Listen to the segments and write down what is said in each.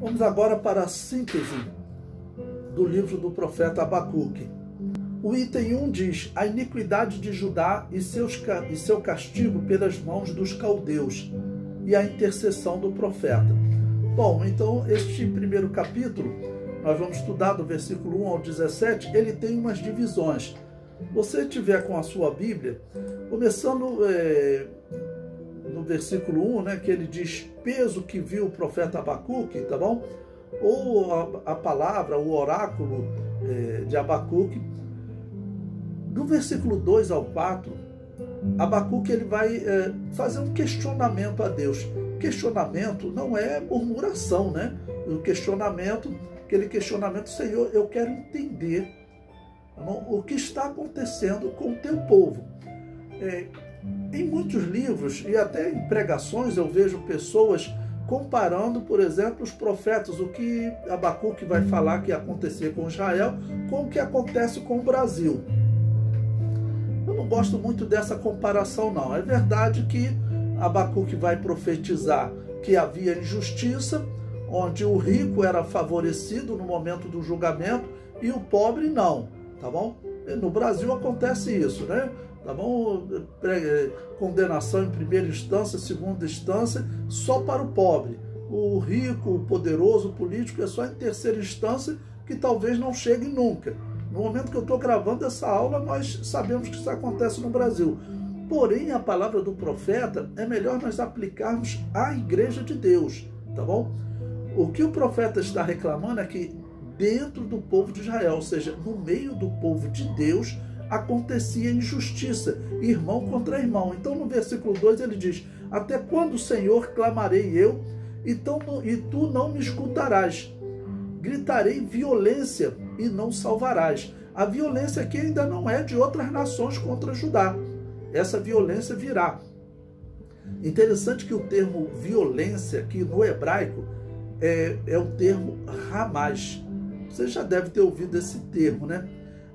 Vamos agora para a síntese do livro do profeta Abacuque. O item 1 diz: a iniquidade de Judá e seu castigo pelas mãos dos caldeus, e a intercessão do profeta. Bom, então este primeiro capítulo, nós vamos estudar do versículo 1 ao 17, ele tem umas divisões. Você tiver com a sua Bíblia, começando no versículo 1, né, que ele diz: peso que viu o profeta Abacuque, tá bom? Ou a palavra, o oráculo de Abacuque. Do versículo 2 ao 4, Abacuque ele vai fazer um questionamento a Deus. Questionamento não é murmuração, né? O questionamento, aquele questionamento: Senhor, eu quero entender o que está acontecendo com o teu povo. Em muitos livros e até em pregações eu vejo pessoas comparando, por exemplo, os profetas, o que Abacuque vai falar que ia acontecer com Israel, com o que acontece com o Brasil. Eu não gosto muito dessa comparação, não. É verdade que Abacuque vai profetizar que havia injustiça, onde o rico era favorecido no momento do julgamento e o pobre não, tá bom? No Brasil acontece isso, né? Tá bom? Condenação em primeira instância, segunda instância, só para o pobre. O rico, o poderoso, o político é só em terceira instância, que talvez não chegue nunca. No momento que eu estou gravando essa aula, nós sabemos que isso acontece no Brasil. Porém, a palavra do profeta é melhor nós aplicarmos à igreja de Deus, tá bom? O que o profeta está reclamando é que dentro do povo de Israel, ou seja, no meio do povo de Deus, acontecia injustiça, irmão contra irmão. Então, no versículo 2 ele diz: até quando, Senhor, clamarei eu, e tu não me escutarás? Gritarei violência e não salvarás. A violência aqui ainda não é de outras nações contra Judá. Essa violência virá. Interessante que o termo violência aqui no hebraico é o termo Hamas. Você já deve ter ouvido esse termo, né?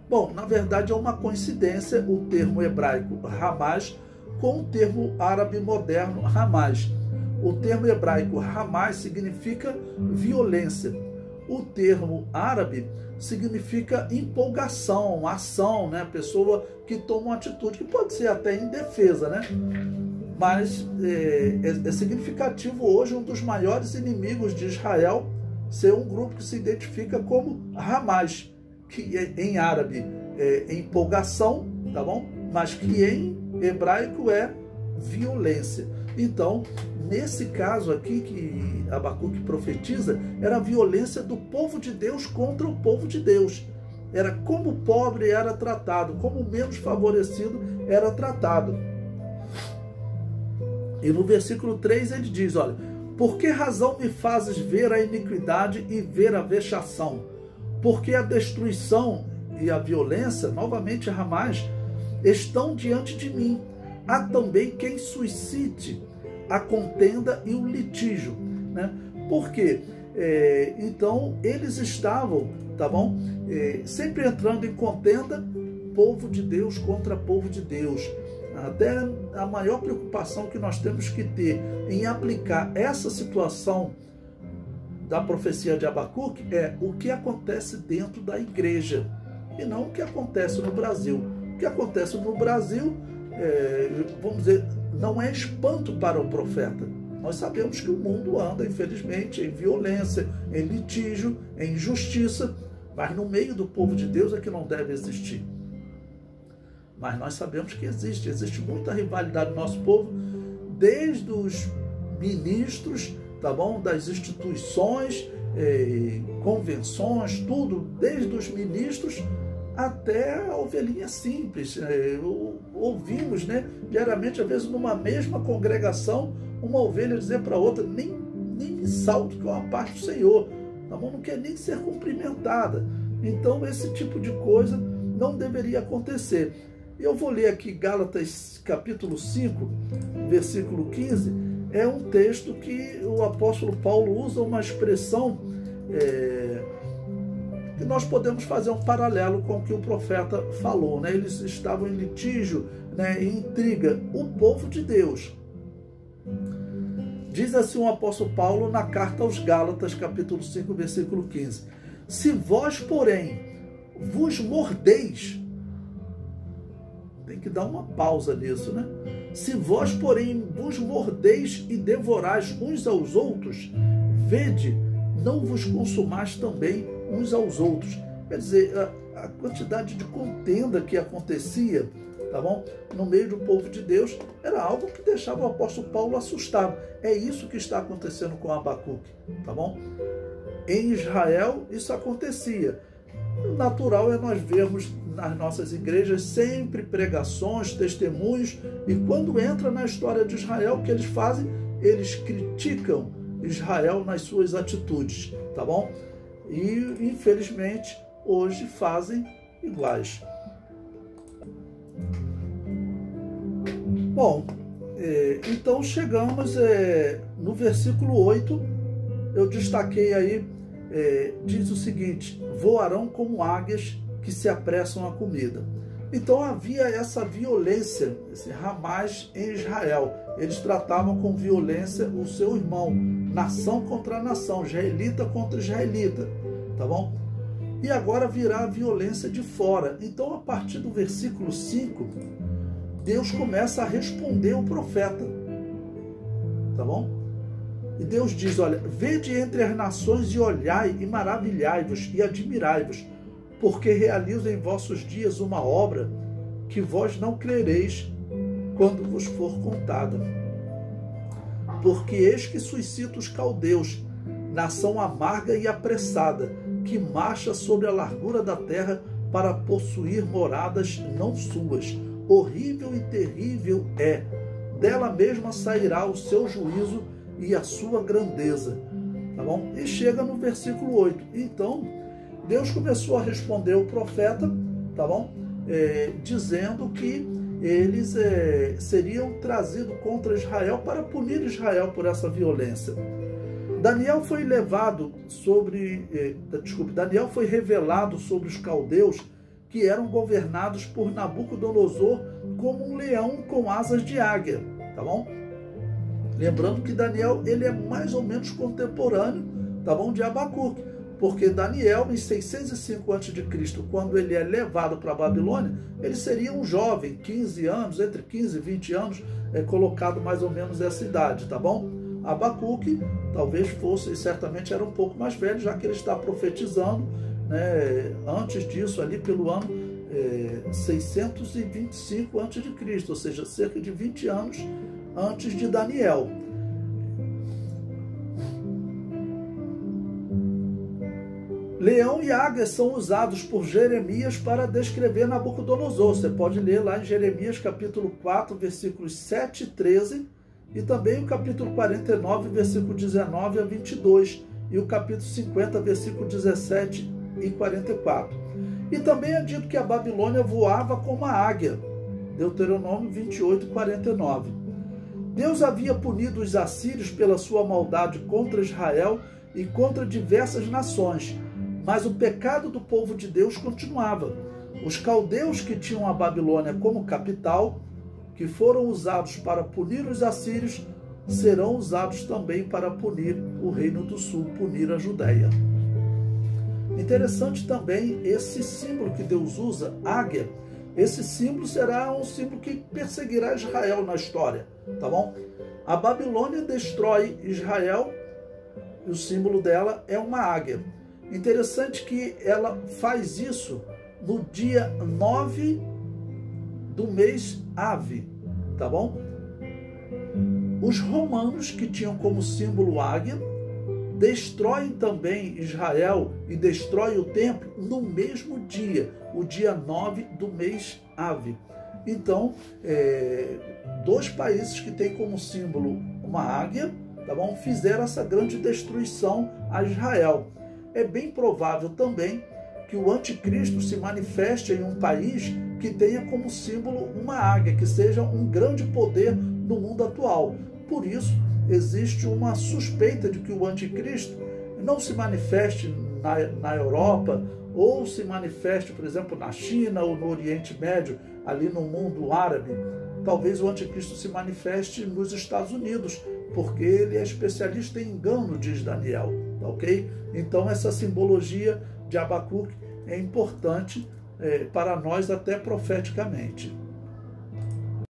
Bom, na verdade é uma coincidência o termo hebraico Hamas com o termo árabe moderno Hamas. O termo hebraico Hamas significa violência. O termo árabe significa empolgação, ação, né? Pessoa que toma uma atitude que pode ser até indefesa, né? Mas é significativo hoje um dos maiores inimigos de Israel ser um grupo que se identifica como Hamas, que em árabe é empolgação, tá bom? Mas que em hebraico é violência. Então, nesse caso aqui que Abacuque profetiza, era a violência do povo de Deus contra o povo de Deus. Era como o pobre era tratado, como o menos favorecido era tratado. E no versículo 3 ele diz: olha, por que razão me fazes ver a iniquidade e ver a vexação? Porque a destruição e a violência, novamente Hamas, estão diante de mim. Há também quem suscite a contenda e o litígio, né? Por quê? Então, eles estavam, tá bom? Sempre entrando em contenda, povo de Deus contra povo de Deus. Até a maior preocupação que nós temos que ter em aplicar essa situação da profecia de Abacuque é o que acontece dentro da igreja e não o que acontece no Brasil. O que acontece no Brasil, vamos dizer, não é espanto para o profeta. Nós sabemos que o mundo anda, infelizmente, em violência, em litígio, em injustiça, mas no meio do povo de Deus é que não deve existir. Mas nós sabemos que existe muita rivalidade no nosso povo, desde os ministros, tá bom? Das instituições, convenções, tudo, desde os ministros até a ovelhinha simples. Ouvimos, né, diariamente, às vezes numa mesma congregação, uma ovelha dizer para outra: nem me salto, que é uma parte do Senhor, tá bom? Não quer nem ser cumprimentada. Então esse tipo de coisa não deveria acontecer. Eu vou ler aqui Gálatas capítulo 5, versículo 15, é um texto que o apóstolo Paulo usa uma expressão que nós podemos fazer um paralelo com o que o profeta falou, né? Eles estavam em litígio, né, em intriga, o povo de Deus. Diz assim o apóstolo Paulo na carta aos Gálatas, capítulo 5, versículo 15. Se vós, porém, vos mordeis, tem que dar uma pausa nisso, né? Se vós, porém, vos mordeis e devorais uns aos outros, vede, não vos consumais também uns aos outros. Quer dizer, a quantidade de contenda que acontecia, tá bom, no meio do povo de Deus, era algo que deixava o apóstolo Paulo assustado. É isso que está acontecendo com Abacuque, tá bom? Em Israel, isso acontecia. O natural é nós vermos nas nossas igrejas sempre pregações, testemunhos, e quando entra na história de Israel, o que eles fazem? Eles criticam Israel nas suas atitudes, tá bom? E, infelizmente, hoje fazem iguais. Bom, então chegamos no versículo 8, eu destaquei aí, diz o seguinte: voarão como águias que se apressam à comida. Então havia essa violência, esse ramaz em Israel. Eles tratavam com violência o seu irmão, nação contra nação, israelita contra israelita, tá bom? E agora virá a violência de fora. Então, a partir do versículo 5, Deus começa a responder o profeta, tá bom? E Deus diz, olha, vede entre as nações e olhai e maravilhai-vos e admirai-vos, porque realizo em vossos dias uma obra que vós não crereis quando vos for contada. Porque eis que suscita os caldeus, nação amarga e apressada, que marcha sobre a largura da terra para possuir moradas não suas. Horrível e terrível é, dela mesma sairá o seu juízo e a sua grandeza. Tá bom? E chega no versículo 8. Então, Deus começou a responder o profeta, tá bom? Dizendo que eles seriam trazidos contra Israel para punir Israel por essa violência. Daniel foi revelado sobre os caldeus que eram governados por Nabucodonosor como um leão com asas de águia, tá bom? Lembrando que Daniel, ele é mais ou menos contemporâneo, tá bom, de Abacuque, porque Daniel, em 605 a.C., quando ele é levado para a Babilônia, ele seria um jovem, 15 anos, entre 15 e 20 anos, colocado mais ou menos essa idade, tá bom? Abacuque talvez fosse, certamente era um pouco mais velho, já que ele está profetizando, né, antes disso, ali pelo ano 625 a.C., ou seja, cerca de 20 anos antes de Daniel. Leão e águia são usados por Jeremias para descrever Nabucodonosor. Você pode ler lá em Jeremias capítulo 4, versículos 7 e 13, e também o capítulo 49, versículo 19 a 22, e o capítulo 50, versículo 17 e 44. E também é dito que a Babilônia voava como a águia, Deuteronômio 28, 49. Deus havia punido os assírios pela sua maldade contra Israel e contra diversas nações, mas o pecado do povo de Deus continuava. Os caldeus que tinham a Babilônia como capital, que foram usados para punir os assírios, serão usados também para punir o Reino do Sul, punir a Judéia. Interessante também esse símbolo que Deus usa, águia. Esse símbolo será um símbolo que perseguirá Israel na história, tá bom? A Babilônia destrói Israel e o símbolo dela é uma águia. Interessante que ela faz isso no dia 9 do mês Ave, tá bom? Os romanos, que tinham como símbolo águia, destroem também Israel e destroem o templo no mesmo dia, o dia 9 do mês Ave. Então, dois países que têm como símbolo uma águia, tá bom, fizeram essa grande destruição a Israel. É bem provável também que o anticristo se manifeste em um país que tenha como símbolo uma águia, que seja um grande poder no mundo atual. Por isso, existe uma suspeita de que o anticristo não se manifeste na Europa, ou se manifeste, por exemplo, na China ou no Oriente Médio, ali no mundo árabe. Talvez o anticristo se manifeste nos Estados Unidos, porque ele é especialista em engano, diz Daniel, tá ok? Então essa simbologia de Abacuque é importante para nós até profeticamente.